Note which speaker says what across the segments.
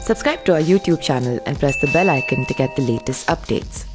Speaker 1: Subscribe to our YouTube channel and press the bell icon to get the latest updates.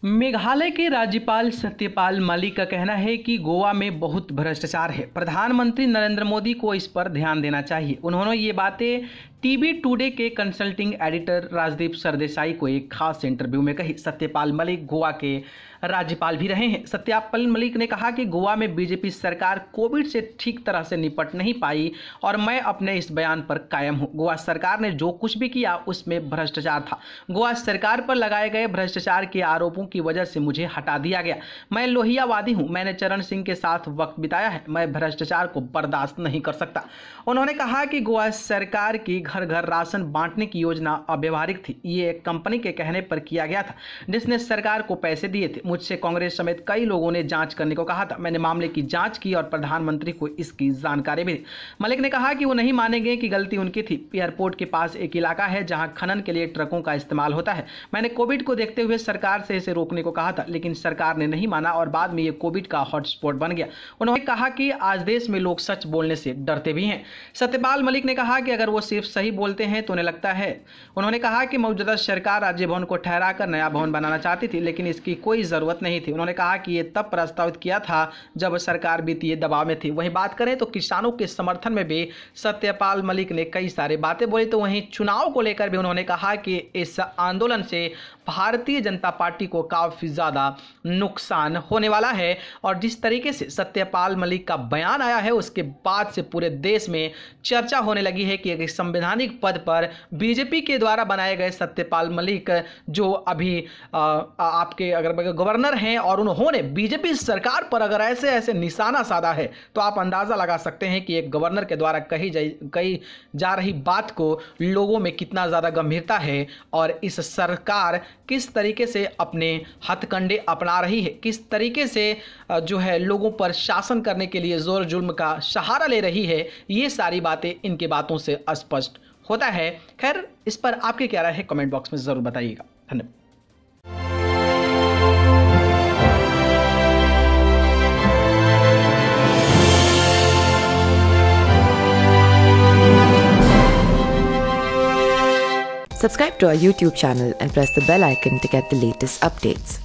Speaker 2: Meghalaya के राज्यपाल सत्यपाल मलिक का कहना है कि गोवा में बहुत भ्रष्टाचार है। प्रधानमंत्री नरेंद्र मोदी को इस पर ध्यान देना चाहिए। उन्होंने ये बातें टीवी टुडे के कंसल्टिंग एडिटर राजदीप सरदेसाई को एक खास इंटरव्यू में कही। सत्यपाल मलिक गोवा के राज्यपाल भी रहे हैं। सत्यपाल मलिक ने कहा कि गोवा में बीजेपी सरकार कोविड से ठीक तरह से निपट नहीं पाई और मैं अपने इस बयान पर कायम हूं। गोवा सरकार ने जो कुछ भी किया उसमें भ्रष्टाचार था। गोवा सरकार पर लगाए गए भ्रष्टाचार के आरोपों की वजह से मुझे हटा दिया गया। मैं लोहियावादी हूं। मैंने चरण सिंह के साथ वक्त बिताया है। मैं भ्रष्टाचार को बर्दाश्त नहीं कर सकता। उन्होंने कहा कि गोवा सरकार की घर घर राशन बांटने की योजना अव्यवहारिक थी। ये एक कंपनी के कहने पर किया गया था जिसने सरकार को पैसे दिए थे। मुझसे कांग्रेस समेत कई लोगों ने जांच करने को कहा था। मैंने मामले की जांच की और प्रधानमंत्री को इसकी जानकारी भी दी। मलिक ने कहा कि वो नहीं मानेंगे कि गलती उनकी थी। एयरपोर्ट के पास एक इलाका है जहां खनन के लिए ट्रकों का इस्तेमाल होता है। मैंने कोविड को देखते हुए सरकार से इसे रोकने को कहा था, लेकिन सरकार ने नहीं माना और बाद में ये कोविड का हॉटस्पॉट बन गया। उन्होंने कहा कि आज देश में लोग सच बोलने से डरते भी हैं। सत्यपाल मलिक ने कहा कि अगर वो सिर्फ सही बोलते हैं तो उन्हें लगता है। उन्होंने कहा कि मौजूदा सरकार राज्य भवन को ठहराकर नया भवन बनाना चाहती थी, लेकिन इसकी कोई जरूरत नहीं थी। उन्होंने कहा कि ये तब प्रस्तावित किया था जब सरकार वित्तीय दबाव में थी। वहीं बात करें तो किसानों के समर्थन में भी सत्यपाल मलिक ने कई सारी बातें बोली। तो वहीं चुनाव को लेकर भी उन्होंने कहा कि इस आंदोलन से भारतीय जनता पार्टी को काफी ज्यादा नुकसान होने वाला है। और जिस तरीके से सत्यपाल मलिक का बयान आया है उसके बाद से पूरे देश में चर्चा होने लगी है कि एक संवैधानिक पद पर बीजेपी के द्वारा बनाए गए सत्यपाल मलिक, जो अभी आपके अगर गवर्नर हैं और उन्होंने बीजेपी सरकार पर अगर ऐसे निशाना साधा है तो आप अंदाजा लगा सकते हैं कि एक गवर्नर के द्वारा कही जा रही बात को लोगों में कितना ज्यादा गंभीरता है और इस सरकार किस तरीके से अपने हथकंडे अपना रही है, किस तरीके से जो है लोगों पर शासन करने के लिए जोर जुल्म का सहारा ले रही है। ये सारी बातें इनके बातों से स्पष्ट होता है। खैर, इस पर आपके क्या राय है कमेंट बॉक्स में जरूर बताइएगा। धन्यवाद।
Speaker 1: Subscribe to our YouTube channel and press the bell icon to get the latest updates.